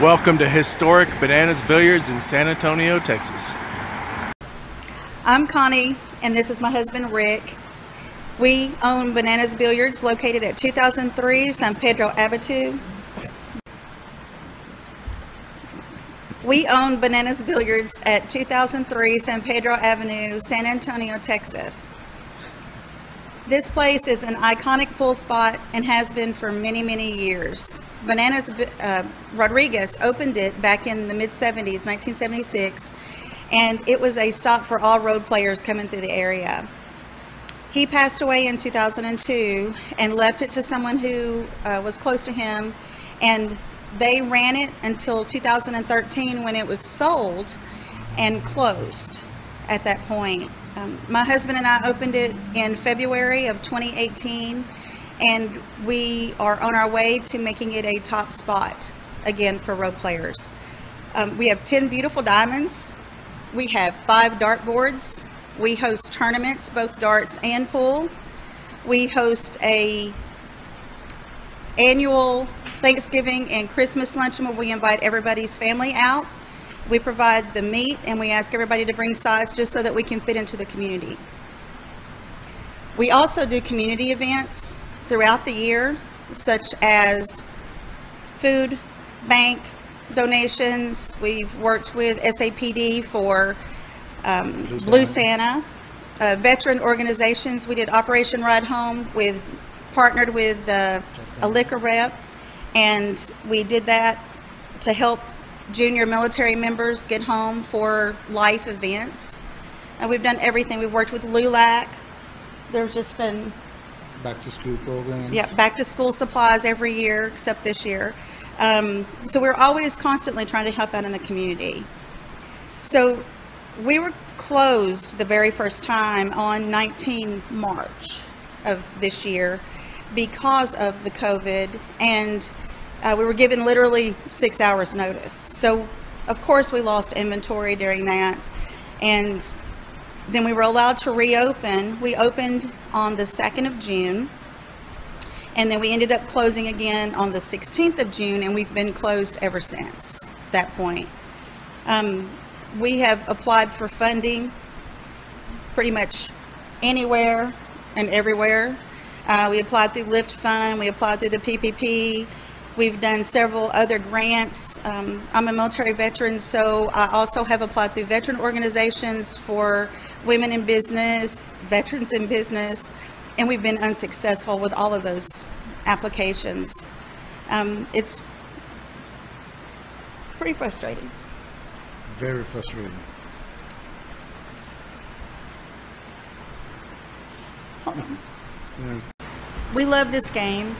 Welcome to historic Bananas Billiards in San Antonio, Texas. I'm Connie, and this is my husband, Rick. We own Bananas Billiards, located at 2003 San Pedro Avenue. We own Bananas Billiards at 2003 San Pedro Avenue, San Antonio, Texas. This place is an iconic pool spot and has been for many, many years. Bananas Rodriguez opened it back in the mid-70s, 1976, and it was a stop for all road players coming through the area. He passed away in 2002 and left it to someone who was close to him, and they ran it until 2013 when it was sold and closed at that point. My husband and I opened it in February of 2018, and we are on our way to making it a top spot again for road players. We have 10 beautiful diamonds. We have 5 dartboards. We host tournaments, both darts and pool. We host a annual Thanksgiving and Christmas luncheon where we invite everybody's family out. We provide the meat, and we ask everybody to bring sides just so that we can fit into the community. We also do community events throughout the year, such as food bank donations. We've worked with SAPD for Blue Santa. Veteran organizations. We did Operation Ride Home, partnered with a liquor rep, and we did that to help junior military members get home for life events. And we've done everything. We've worked with LULAC. There's just been back to school programs. Yeah, back to school supplies every year except this year. So we're always constantly trying to help out in the community. So we were closed the very first time on 19 March of this year because of the COVID, and we were given literally 6 hours notice. So of course we lost inventory during that, and then we were allowed to reopen. We opened on the 2nd of June, and then we ended up closing again on the 16th of June, and we've been closed ever since that point. We have applied for funding pretty much anywhere and everywhere. We applied through Lift Fund, we applied through the PPP, we've done several other grants. I'm a military veteran, so I also have applied through veteran organizations for women in business, veterans in business, and we've been unsuccessful with all of those applications. It's pretty frustrating. Very frustrating. Hold on. Yeah. We love this game.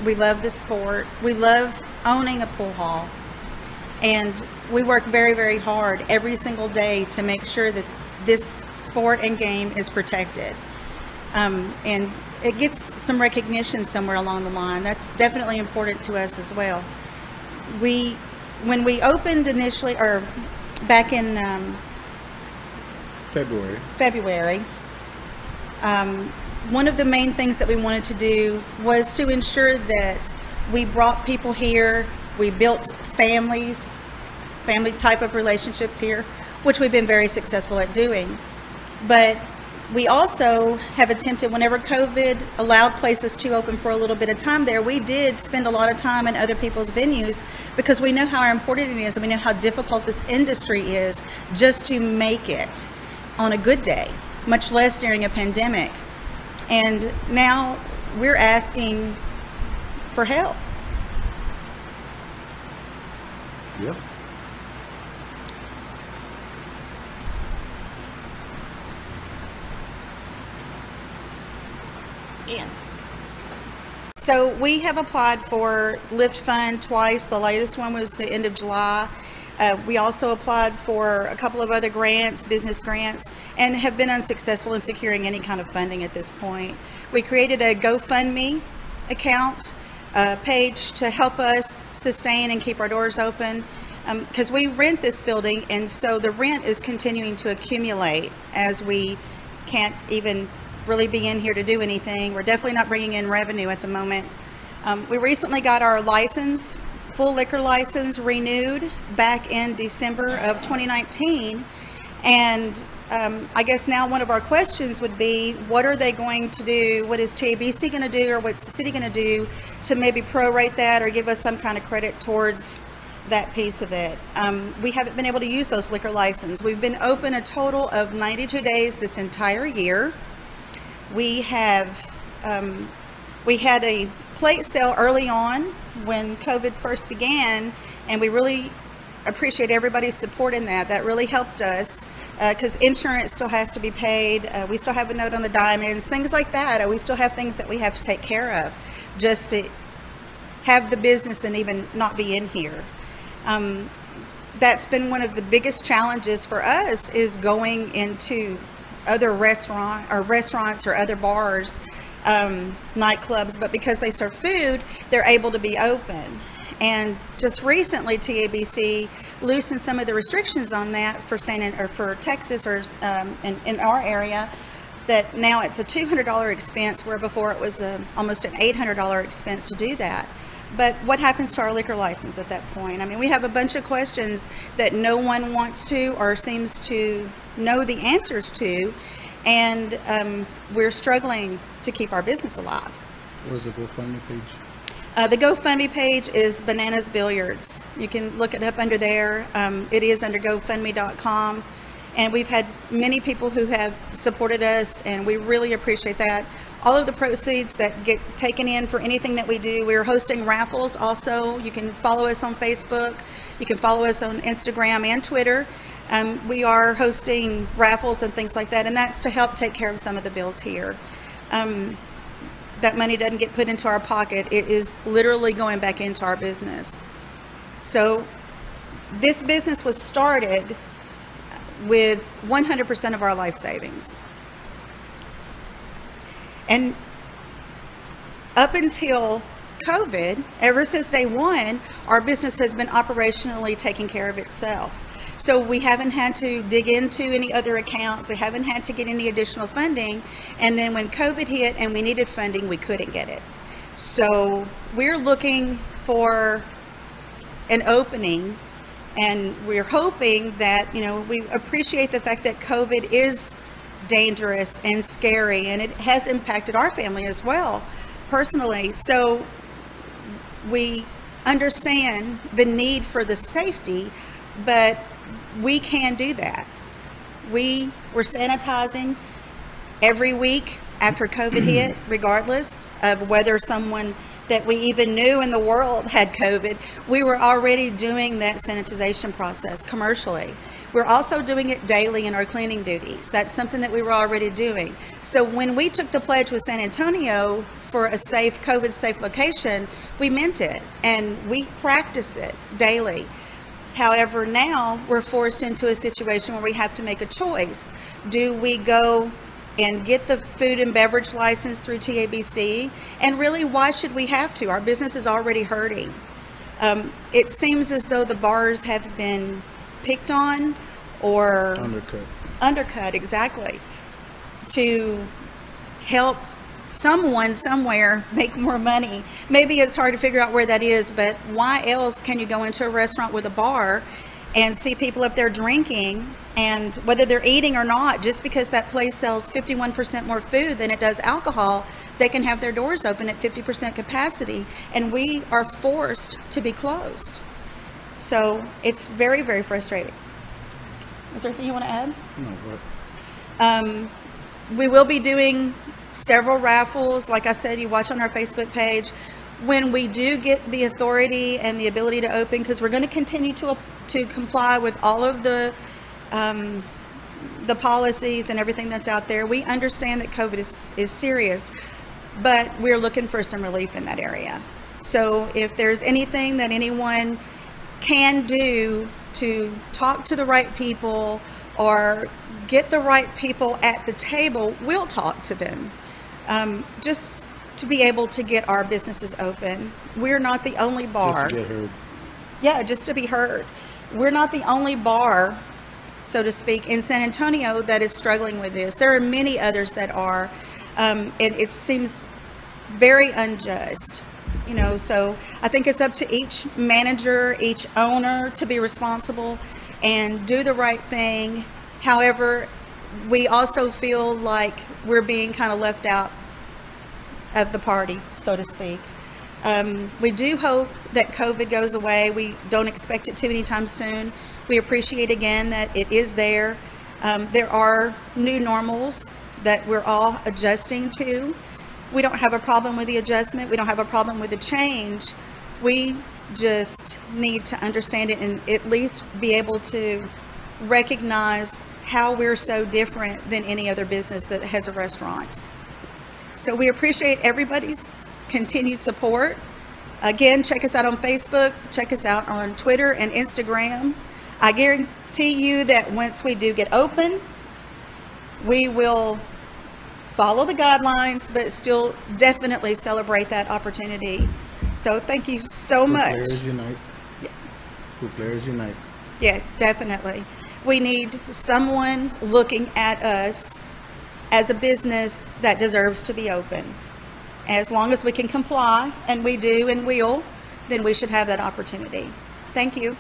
We love this sport. We love owning a pool hall. And we work very, very hard every single day to make sure that this sport and game is protected. And it gets some recognition somewhere along the line. That's definitely important to us as well. When we opened initially, or back in February, one of the main things that we wanted to do was to ensure that we brought people here. We built family type of relationships here, which we've been very successful at doing. But we also have attempted, whenever COVID allowed places to open for a little bit of time there, we did spend a lot of time in other people's venues because we know how important it is, and we know how difficult this industry is just to make it on a good day, much less during a pandemic. And now we're asking for help. Yep. Yeah. So we have applied for Lift Fund twice. The latest one was the end of July. We also applied for a couple of other grants, business grants, and have been unsuccessful in securing any kind of funding at this point. We created a GoFundMe account page to help us sustain and keep our doors open, because we rent this building, and so the rent is continuing to accumulate as we can't even really be in here to do anything. We're definitely not bringing in revenue at the moment. We recently got our license full liquor license renewed back in December of 2019. And I guess now one of our questions would be, what are they going to do? What is TABC going to do, or what's the city going to do to maybe prorate that or give us some kind of credit towards that piece of it? We haven't been able to use those liquor licenses. We've been open a total of 92 days this entire year. We have we had a plate sale early on when COVID first began, and we really appreciate everybody's support in that. That really helped us because insurance still has to be paid. We still have a note on the diamonds, things like that. We still have things that we have to take care of just to have the business and even not be in here. That's been one of the biggest challenges for us, is going into other restaurants or other bars, nightclubs, but because they serve food, they're able to be open. And just recently, TABC loosened some of the restrictions on that for for Texas, or in our area, that now it's a $200 expense, where before it was almost an $800 expense to do that. But what happens to our liquor license at that point? I mean, we have a bunch of questions that no one wants to or seems to know the answers to, and we're struggling to keep our business alive. What is the GoFundMe page? The GoFundMe page is Bananas Billiards. You can look it up under there. It is under GoFundMe.com. And we've had many people who have supported us, and we really appreciate that. All of the proceeds that get taken in for anything that we do, we're hosting raffles also. You can follow us on Facebook. You can follow us on Instagram and Twitter. We are hosting raffles and things like that, and that's to help take care of some of the bills here. That money doesn't get put into our pocket. It is literally going back into our business. So this business was started with 100% of our life savings. And up until COVID, ever since day one, our business has been operationally taking care of itself. So we haven't had to dig into any other accounts. We haven't had to get any additional funding. And then when COVID hit and we needed funding, we couldn't get it. So we're looking for an opening, and we're hoping that, we appreciate the fact that COVID is dangerous and scary, and it has impacted our family as well, personally. So we understand the need for the safety, but we can do that. We were sanitizing every week after COVID hit, regardless of whether someone that we even knew in the world had COVID. We were already doing that sanitization process commercially. We're also doing it daily in our cleaning duties. That's something that we were already doing. So when we took the pledge with San Antonio for a safe, COVID-safe location, we meant it, and we practice it daily. However, now we're forced into a situation where we have to make a choice. Do we go and get the food and beverage license through TABC? And really, why should we have to? Our business is already hurting. It seems as though the bars have been picked on or undercut, exactly, to help someone somewhere make more money. Maybe it's hard to figure out where that is, but why else can you go into a restaurant with a bar and see people up there drinking, and whether they're eating or not, just because that place sells 51% more food than it does alcohol, they can have their doors open at 50% capacity, and we are forced to be closed. So it's very, very frustrating. Is there anything you want to add? No, but we will be doing several raffles. Like I said, you watch on our Facebook page. When we do get the authority and the ability to open, because we're going to continue to comply with all of the policies and everything that's out there. We understand that COVID is serious, but we're looking for some relief in that area. So if there's anything that anyone can do to talk to the right people or get the right people at the table, we'll talk to them. Just to be able to get our businesses open. We're not the only bar. just to get heard. Yeah, just to be heard. We're not the only bar, so to speak, in San Antonio that is struggling with this. There are many others that are, and it seems very unjust So I think it's up to each manager, each owner to be responsible and do the right thing. However, we also feel like we're being kind of left out of the party, so to speak. We do hope that COVID goes away. We don't expect it to anytime soon. We appreciate again that it is there. There are new normals that we're all adjusting to. We don't have a problem with the adjustment. We don't have a problem with the change. We just need to understand it and at least be able to recognize how we're so different than any other business that has a restaurant. So we appreciate everybody's continued support. Again, check us out on Facebook, check us out on Twitter and Instagram. I guarantee you that once we do get open, we will follow the guidelines, but still definitely celebrate that opportunity. So thank you so much. Players unite. Yeah. Players unite. Yes, definitely. We need someone looking at us as a business that deserves to be open. As long as we can comply, and we do and will, then we should have that opportunity. Thank you.